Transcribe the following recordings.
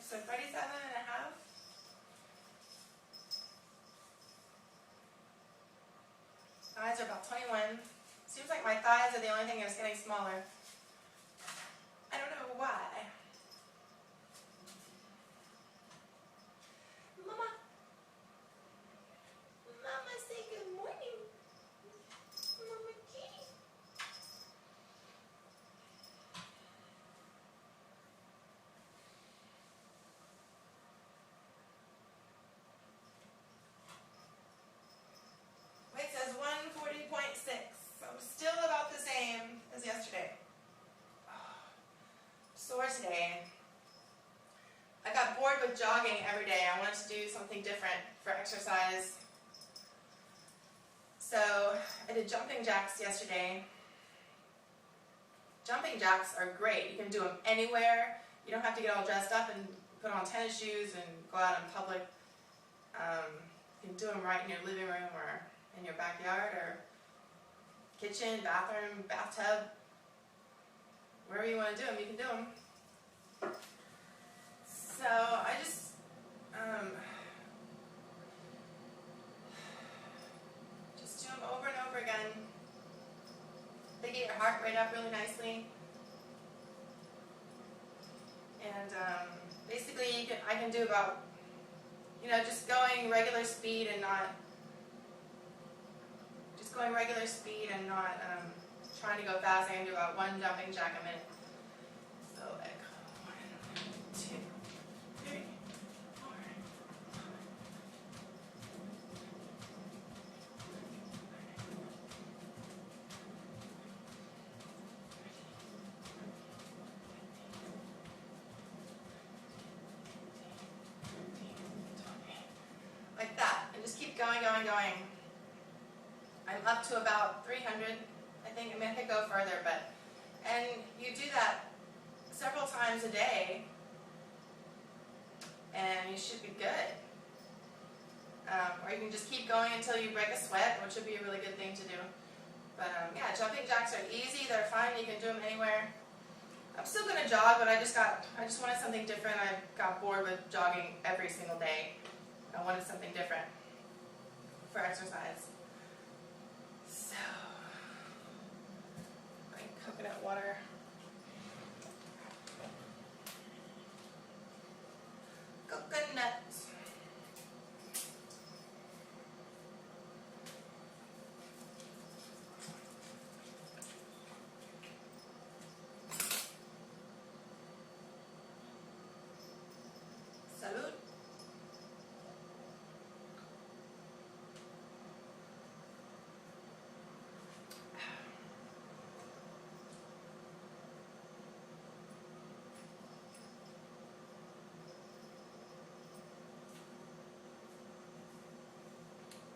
So 37.5. Thighs are about 21. Seems like my thighs are the only thing that's getting smaller. I don't know why. Mama. Mama, say good morning. Mama kitty. Weight says 140.6. I'm still about the same as yesterday. Sore today. I got bored with jogging every day. I wanted to do something different for exercise. So I did jumping jacks yesterday. Jumping jacks are great. You can do them anywhere. You don't have to get all dressed up and put on tennis shoes and go out in public. You can do them right in your living room or in your backyard or kitchen, bathroom, bathtub. Wherever you want to do them, you can do them. So I just do them over and over again. They get your heart rate up really nicely. And basically, I can do about, just going regular speed and not trying to go fast. I can do about 1 jumping jack a minute. So like 1, 2, 3, 4. Like that, and just keep going, going, going. I'm up to about 300. I think I could go further, and you do that several times a day, and you should be good. Or you can just keep going until you break a sweat, which would be a really good thing to do. But yeah, jumping jacks are easy. They're fun. You can do them anywhere. I'm still going to jog, but I just wanted something different. I got bored with jogging every single day. I wanted something different for exercise. So, coconut water. Coconut. Salud.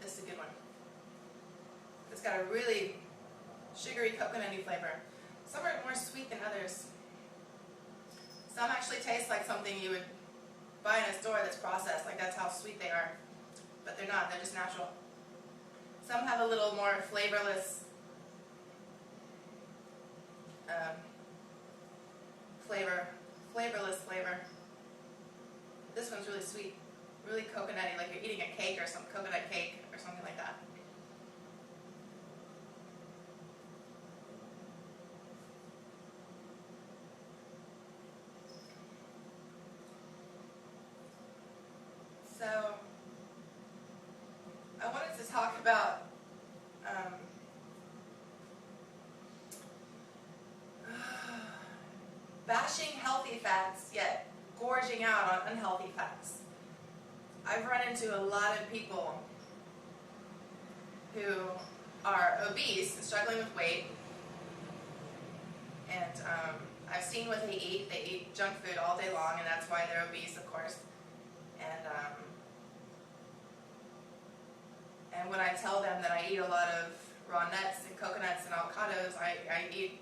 This is a good one. It's got a really sugary coconutty flavor. Some are more sweet than others. Some actually taste like something you would buy in a store that's processed, like that's how sweet they are. But they're not, they're just natural. Some have a little more flavorless flavor. This one's really sweet. Really coconutty, like you're eating a cake or some coconut cake or something like that. So, I wanted to talk about bashing healthy fats, yet gorging out on unhealthy fats. I've run into a lot of people who are obese and struggling with weight, and I've seen what they eat. They eat junk food all day long, and that's why they're obese, of course. And when I tell them that I eat a lot of raw nuts and coconuts and avocados, I eat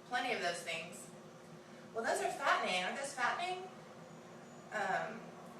plenty of those things. Well, those are fattening. Aren't those fattening?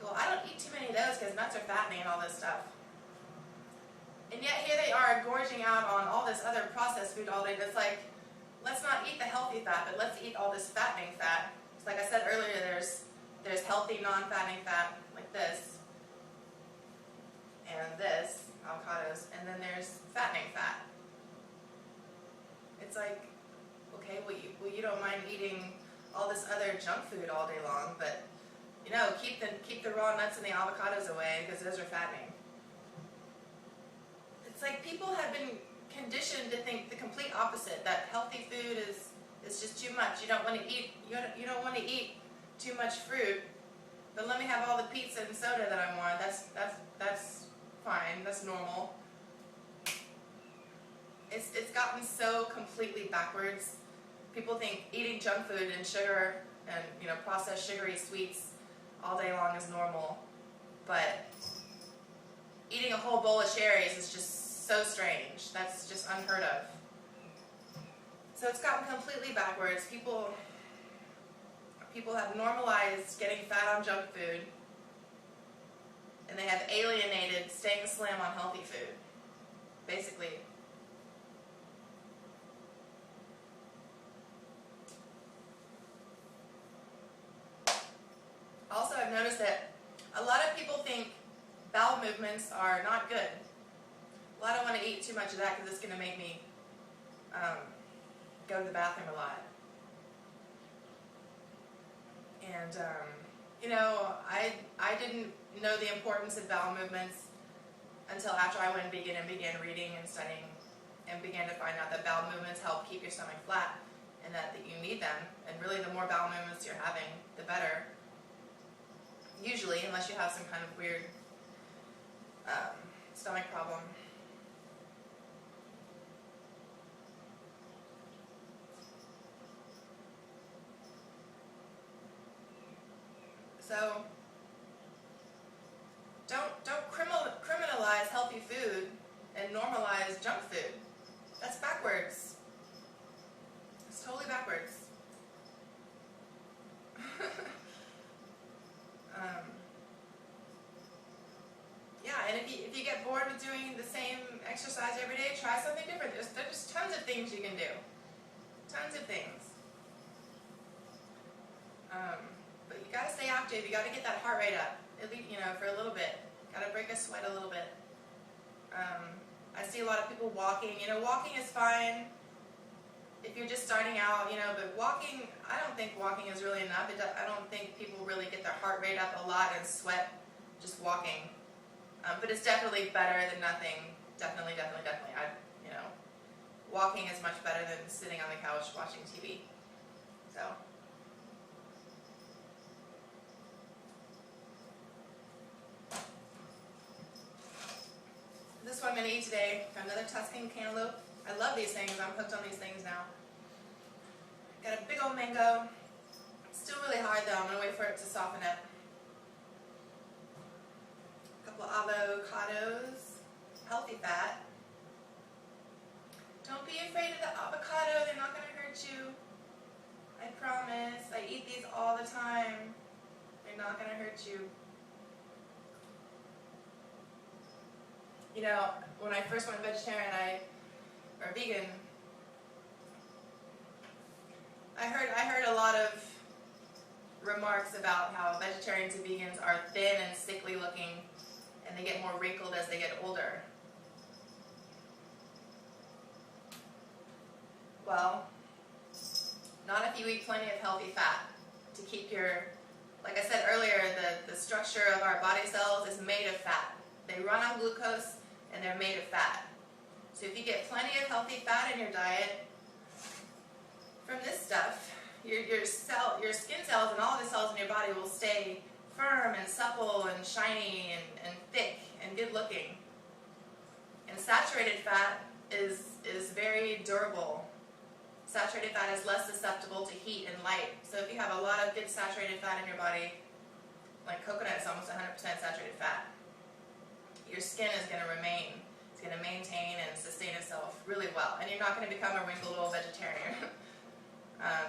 Well, I don't eat too many of those because nuts are fattening and all this stuff. And yet here they are gorging out on all this other processed food all day. It's like, let's not eat the healthy fat, but let's eat all this fattening fat. Like I said earlier, there's There's healthy non-fattening fat, like this, and this, avocados, and then there's fattening fat. It's like, okay, well you don't mind eating all this other junk food all day long, but you know, keep the raw nuts and the avocados away because those are fattening. It's like people have been conditioned to think the complete opposite, that healthy food is just too much. You don't want to eat too much fruit, but let me have all the pizza and soda that I want. That's fine. That's normal. It's gotten so completely backwards. People think eating junk food and sugar and, you know, processed sugary sweets all day long is normal, but eating a whole bowl of cherries is just so strange. That's just unheard of. So it's gotten completely backwards. People have normalized getting fat on junk food, and they have alienated staying slim on healthy food, basically. Also, I've noticed that a lot of people think bowel movements are not good. Well, I don't want to eat too much of that because it's going to make me go to the bathroom a lot. And, you know, I didn't know the importance of bowel movements until after I went vegan and began reading and studying and began to find out that bowel movements help keep your stomach flat and that you need them. And really, the more bowel movements you're having, the better. Usually, unless you have some kind of weird stomach problem. So, don't criminalize healthy food and normalize junk food. That's backwards. It's totally backwards. Yeah, and if you get bored with doing the same exercise every day, try something different. There's tons of things you can do. Tons of things. But you gotta stay active. You gotta get that heart rate up, at least, you know, for a little bit. Gotta break a sweat a little bit. I see a lot of people walking. You know, walking is fine if you're just starting out, you know, but walking, I don't think walking is really enough. I don't think people really get their heart rate up a lot and sweat just walking. But it's definitely better than nothing. Definitely. You know, walking is much better than sitting on the couch watching TV. So. This is what I'm going to eat today. Got another Tuscan cantaloupe. I love these things. I'm hooked on these things now. Got a big old mango. It's still really hard though. I'm going to wait for it to soften up. A couple avocados. Healthy fat. Don't be afraid of the avocado. They're not going to hurt you. I promise. I eat these all the time. They're not going to hurt you. You know, when I first went vegetarian, or vegan, I heard a lot of remarks about how vegetarians and vegans are thin and sickly looking, and they get more wrinkled as they get older. Well, not if you eat plenty of healthy fat to keep your, like I said earlier, the structure of our body cells is made of fat. They run on glucose and they're made of fat. So if you get plenty of healthy fat in your diet, from this stuff, your skin cells and all the cells in your body will stay firm and supple and shiny and thick and good looking. And saturated fat is very durable. Saturated fat is less susceptible to heat and light. So if you have a lot of good saturated fat in your body, like coconut is almost 100% saturated fat, your skin is going to remain. It's going to maintain and sustain itself really well. And you're not going to become a wrinkled old vegetarian.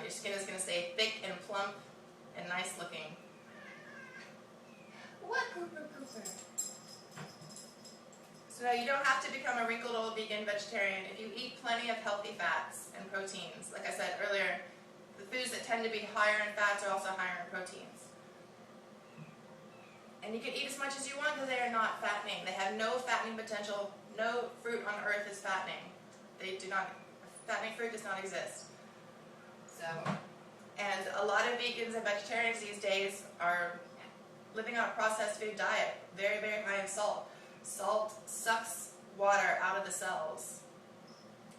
Your skin is going to stay thick and plump and nice looking. What, Cooper? So no, you don't have to become a wrinkled old vegan vegetarian if you eat plenty of healthy fats and proteins. Like I said earlier, the foods that tend to be higher in fats are also higher in proteins. And you can eat as much as you want because they are not fattening. They have no fattening potential. No fruit on earth is fattening. They do not, fattening fruit does not exist. So, and a lot of vegans and vegetarians these days are living on a processed food diet, very, very high in salt. Salt sucks water out of the cells.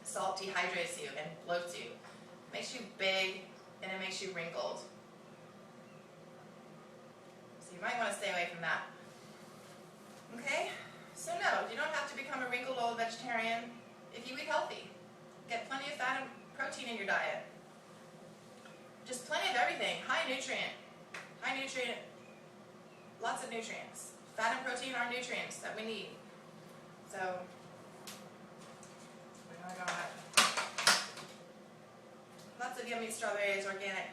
Salt dehydrates you and bloats you. It makes you big and it makes you wrinkled. So you might want to stay away from that. Okay? So no, you don't have to become a wrinkled old vegetarian if you eat healthy. Get plenty of fat and protein in your diet. Just plenty of everything. High nutrient, lots of nutrients. Fat and protein are nutrients that we need. So, we're gonna go ahead. Lots of yummy strawberries, organic.